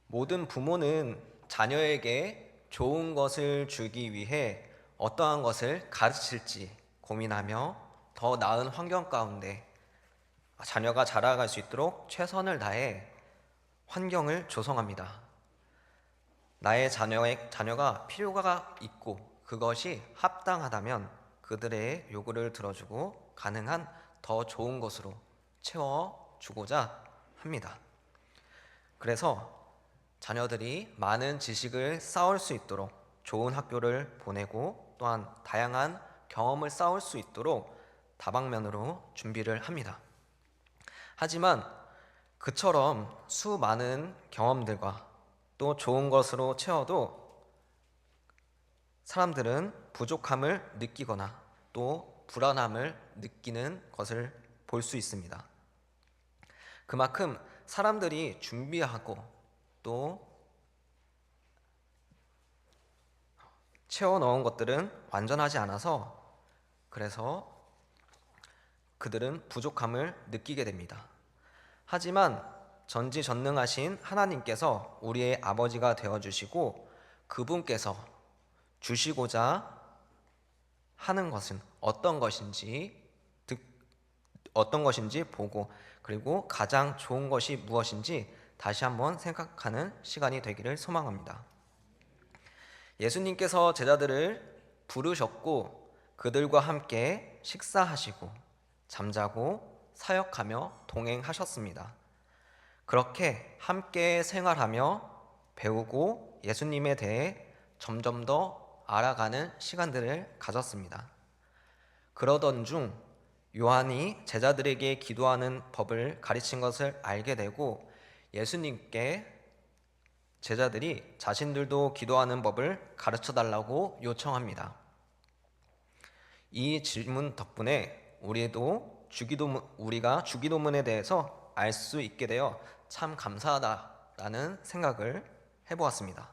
모든 부모는 자녀에게 좋은 것을 주기 위해 어떠한 것을 가르칠지 고민하며 더 나은 환경 가운데 자녀가 자라갈 수 있도록 최선을 다해 환경을 조성합니다. 나의 자녀가 필요가 있고 그것이 합당하다면 그들의 요구를 들어주고 가능한 더 좋은 것으로 채워주고자 합니다. 그래서 자녀들이 많은 지식을 쌓을 수 있도록 좋은 학교를 보내고 또한 다양한 경험을 쌓을 수 있도록 다방면으로 준비를 합니다. 하지만 그처럼 수많은 경험들과 또 좋은 것으로 채워도 사람들은 부족함을 느끼거나 또 불안함을 느끼는 것을 볼 수 있습니다. 그만큼 사람들이 준비하고 또 채워 넣은 것들은 완전하지 않아서 그래서 그들은 부족함을 느끼게 됩니다. 하지만 전지전능하신 하나님께서 우리의 아버지가 되어주시고 그분께서 주시고자 하는 것은 어떤 것인지 보고 그리고 가장 좋은 것이 무엇인지 다시 한번 생각하는 시간이 되기를 소망합니다. 예수님께서 제자들을 부르셨고 그들과 함께 식사하시고 잠자고 사역하며 동행하셨습니다. 그렇게 함께 생활하며 배우고 예수님에 대해 점점 더 알아가는 시간들을 가졌습니다. 그러던 중 요한이 제자들에게 기도하는 법을 가르친 것을 알게 되고 예수님께 제자들이 자신들도 기도하는 법을 가르쳐 달라고 요청합니다. 이 질문 덕분에 우리가 주기도문에 대해서 알 수 있게 되어 참 감사하다라는 생각을 해보았습니다.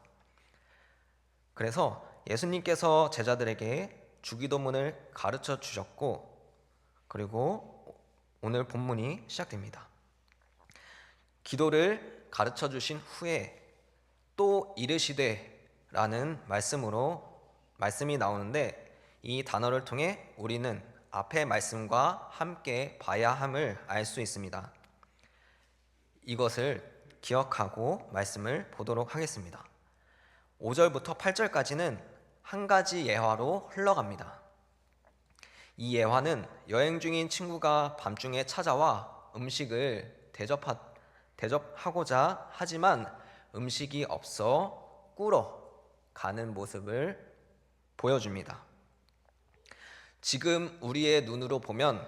그래서 예수님께서 제자들에게 주기도문을 가르쳐 주셨고 그리고 오늘 본문이 시작됩니다. 기도를 가르쳐 주신 후에 또 이르시되 라는 말씀이 나오는데 이 단어를 통해 우리는 앞의 말씀과 함께 봐야 함을 알 수 있습니다. 이것을 기억하고 말씀을 보도록 하겠습니다. 5절부터 8절까지는 한 가지 예화로 흘러갑니다. 이 예화는 여행 중인 친구가 밤중에 찾아와 음식을 대접하고자 하지만 음식이 없어 꿇어 가는 모습을 보여줍니다. 지금 우리의 눈으로 보면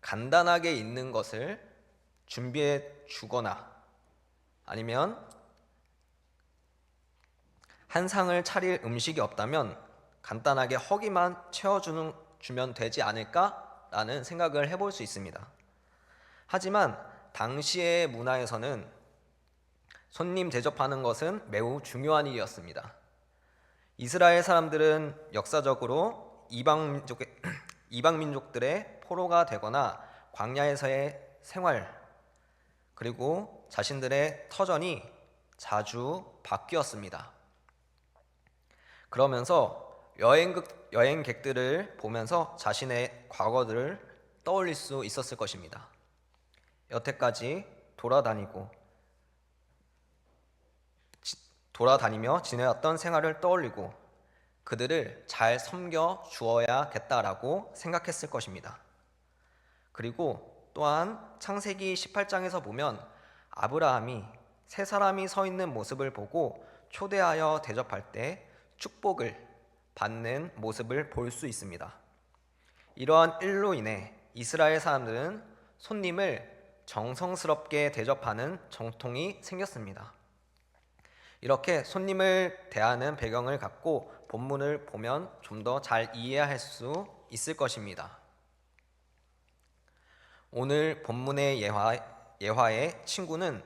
간단하게 있는 것을 준비해 주거나 아니면 한 상을 차릴 음식이 없다면 간단하게 허기만 채워주면 되지 않을까라는 생각을 해볼 수 있습니다. 하지만 당시의 문화에서는 손님 대접하는 것은 매우 중요한 일이었습니다. 이스라엘 사람들은 역사적으로 이방 민족들의 포로가 되거나 광야에서의 생활 그리고 자신들의 터전이 자주 바뀌었습니다. 그러면서 여행객들을 보면서 자신의 과거들을 떠올릴 수 있었을 것입니다. 여태까지 돌아다니며 지내왔던 생활을 떠올리고 그들을 잘 섬겨 주어야겠다라고 생각했을 것입니다. 그리고 또한 창세기 18장에서 보면 아브라함이 세 사람이 서 있는 모습을 보고 초대하여 대접할 때 축복을 받는 모습을 볼 수 있습니다. 이러한 일로 인해 이스라엘 사람들은 손님을 정성스럽게 대접하는 정통이 생겼습니다. 이렇게 손님을 대하는 배경을 갖고 본문을 보면 좀 더 잘 이해할 수 있을 것입니다. 오늘 본문의 예화의 친구는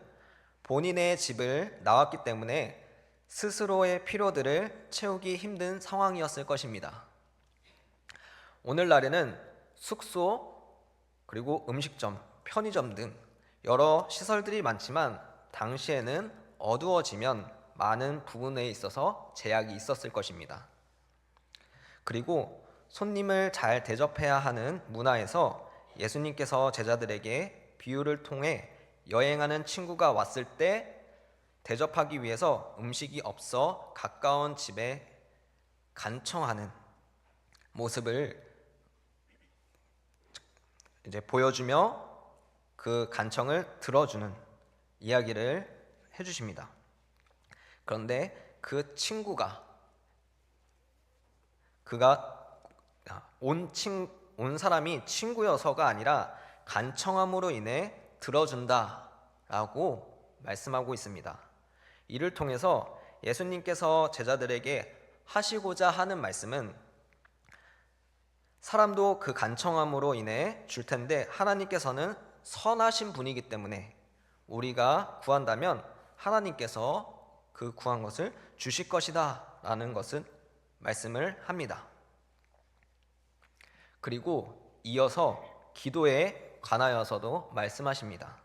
본인의 집을 나왔기 때문에 스스로의 필요들을 채우기 힘든 상황이었을 것입니다. 오늘날에는 숙소, 그리고 음식점, 편의점 등 여러 시설들이 많지만 당시에는 어두워지면 많은 부분에 있어서 제약이 있었을 것입니다. 그리고 손님을 잘 대접해야 하는 문화에서 예수님께서 제자들에게 비유를 통해 여행하는 친구가 왔을 때 대접하기 위해서 음식이 없어 가까운 집에 간청하는 모습을 이제 보여주며 그 간청을 들어주는 이야기를 해주십니다. 그런데 그 친구가 온 사람이 친구여서가 아니라 간청함으로 인해 들어준다라고 말씀하고 있습니다. 이를 통해서 예수님께서 제자들에게 하시고자 하는 말씀은 사람도 그 간청함으로 인해 줄 텐데 하나님께서는 선하신 분이기 때문에 우리가 구한다면 하나님께서 그 구한 것을 주실 것이다 라는 것은 말씀을 합니다. 그리고 이어서 기도에 관하여서도 말씀하십니다.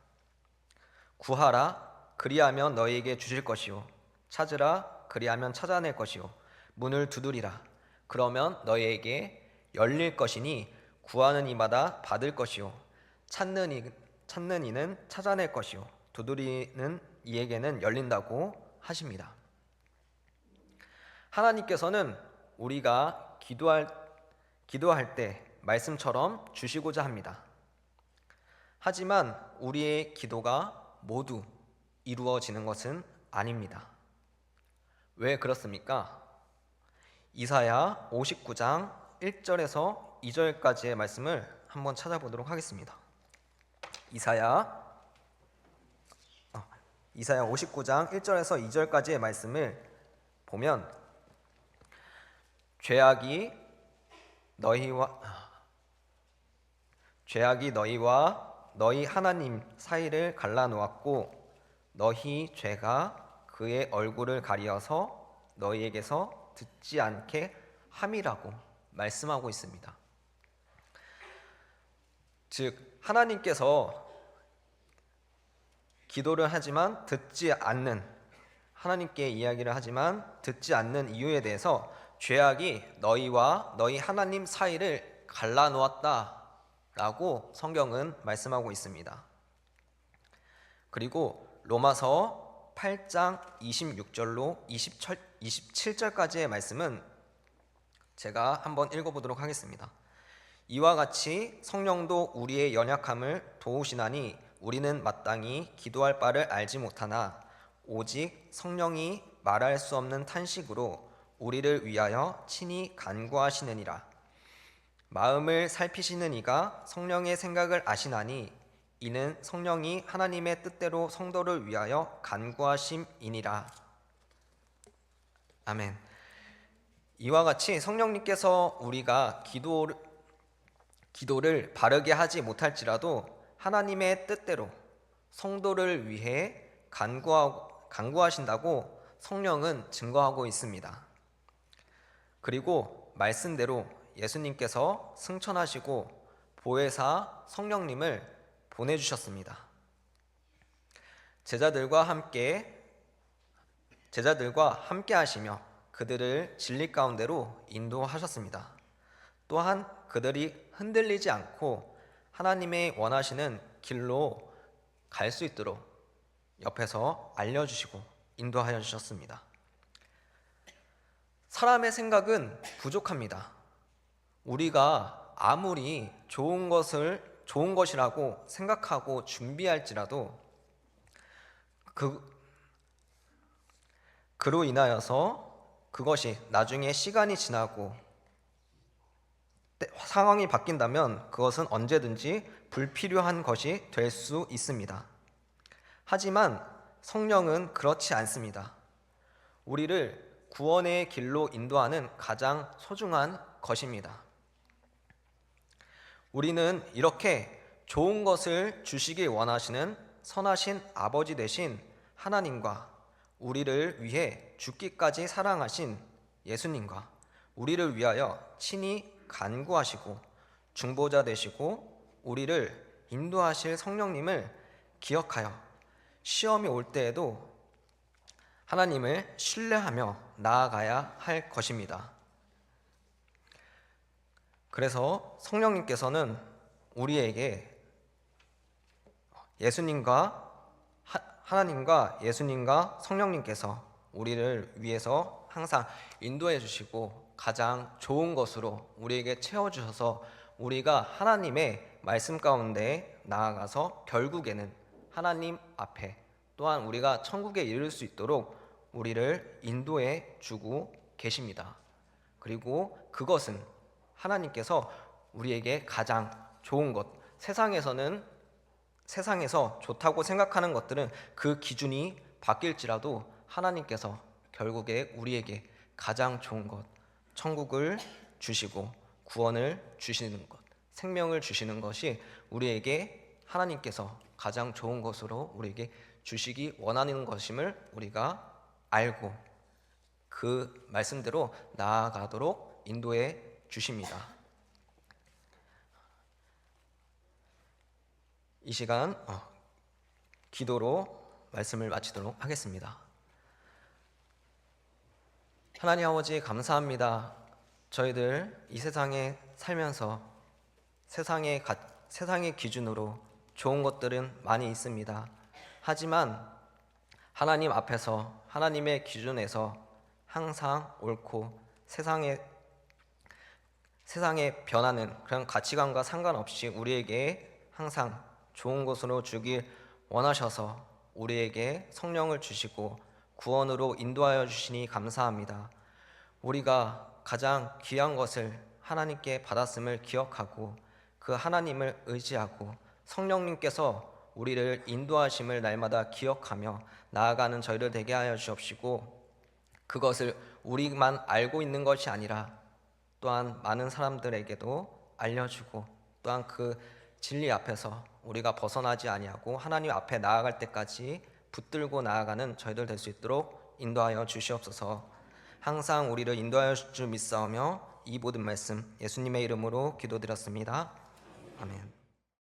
구하라 그리하면 너희에게 주실 것이요 찾으라 그리하면 찾아낼 것이요 문을 두드리라 그러면 너희에게 열릴 것이니 구하는 이마다 받을 것이요 찾는 이는 찾아낼 것이요 두드리는 이에게는 열린다고 하십니다. 하나님께서는 우리가 기도할 때 말씀처럼 주시고자 합니다. 하지만 우리의 기도가 모두 이루어지는 것은 아닙니다. 왜 그렇습니까? 이사야 59장 1절에서 2절까지의 말씀을 한번 찾아보도록 하겠습니다. 이사야 59장 1절에서 2절까지의 말씀을 보면 죄악이 너희와 너희 하나님 사이를 갈라놓았고 너희 죄가 그의 얼굴을 가리어서 너희에게서 듣지 않게 함이라고 말씀하고 있습니다. 즉 하나님께서 기도를 하지만 듣지 않는 하나님께 이야기를 하지만 듣지 않는 이유에 대해서 죄악이 너희와 너희 하나님 사이를 갈라놓았다라고 성경은 말씀하고 있습니다. 그리고 로마서 8장 26절로 27절까지의 말씀은 제가 한번 읽어보도록 하겠습니다. 이와 같이 성령도 우리의 연약함을 도우시나니 우리는 마땅히 기도할 바를 알지 못하나 오직 성령이 말할 수 없는 탄식으로 우리를 위하여 친히 간구하시느니라. 마음을 살피시는 이가 성령의 생각을 아시나니 이는 성령이 하나님의 뜻대로 성도를 위하여 간구하심이니라. 아멘. 이와 같이 성령님께서 우리가 기도를 바르게 하지 못할지라도 하나님의 뜻대로 성도를 위해 간구하신다고 성령은 증거하고 있습니다. 그리고 말씀대로 예수님께서 승천하시고 보혜사 성령님을 보내주셨습니다. 제자들과 함께 하시며 그들을 진리 가운데로 인도하셨습니다. 또한 그들이 흔들리지 않고 하나님의 원하시는 길로 갈 수 있도록 옆에서 알려주시고 인도하여 주셨습니다. 사람의 생각은 부족합니다. 우리가 아무리 좋은 것이라고 생각하고 준비할지라도 그로 인하여서 그것이 나중에 시간이 지나고 상황이 바뀐다면 그것은 언제든지 불필요한 것이 될 수 있습니다. 하지만 성령은 그렇지 않습니다. 우리를 구원의 길로 인도하는 가장 소중한 것입니다. 우리는 이렇게 좋은 것을 주시길 원하시는 선하신 아버지 되신 하나님과 우리를 위해 죽기까지 사랑하신 예수님과 우리를 위하여 친히 간구하시고 중보자 되시고 우리를 인도하실 성령님을 기억하여 시험이 올 때에도 하나님을 신뢰하며 나아가야 할 것입니다. 그래서 성령님께서는 우리에게 하나님과 예수님과 성령님께서 우리를 위해서 항상 인도해 주시고 가장 좋은 것으로 우리에게 채워주셔서 우리가 하나님의 말씀 가운데 나아가서 결국에는 하나님 앞에 또한 우리가 천국에 이를 수 있도록 우리를 인도해 주고 계십니다. 그리고 그것은 하나님께서 우리에게 가장 좋은 것, 세상에서 좋다고 생각하는 것들은 그 기준이 바뀔지라도 하나님께서 결국에 우리에게 가장 좋은 것, 천국을 주시고 구원을 주시는 것, 생명을 주시는 것이 우리에게 하나님께서 가장 좋은 것으로 우리에게 주시기 원하는 것임을 우리가 알고 그 말씀대로 나아가도록 인도해 주십니다. 이 시간 기도로 말씀을 마치도록 하겠습니다. 하나님 아버지 감사합니다. 저희들 이 세상에 살면서 세상의 기준으로 좋은 것들은 많이 있습니다. 하지만 하나님 앞에서 하나님의 기준에서 항상 옳고 세상에 변하는 그런 가치관과 상관없이 우리에게 항상 좋은 것으로 주길 원하셔서 우리에게 성령을 주시고 구원으로 인도하여 주시니 감사합니다. 우리가 가장 귀한 것을 하나님께 받았음을 기억하고 그 하나님을 의지하고 성령님께서 우리를 인도하심을 날마다 기억하며 나아가는 저희를 되게 하여 주옵시고 그것을 우리만 알고 있는 것이 아니라 또한 많은 사람들에게도 알려주고 또한 그 진리 앞에서 우리가 벗어나지 아니하고 하나님 앞에 나아갈 때까지 붙들고 나아가는 저희들 될 수 있도록 인도하여 주시옵소서. 항상 우리를 인도하여 줄 줄 믿사오며 이 모든 말씀 예수님의 이름으로 기도드렸습니다. 아멘.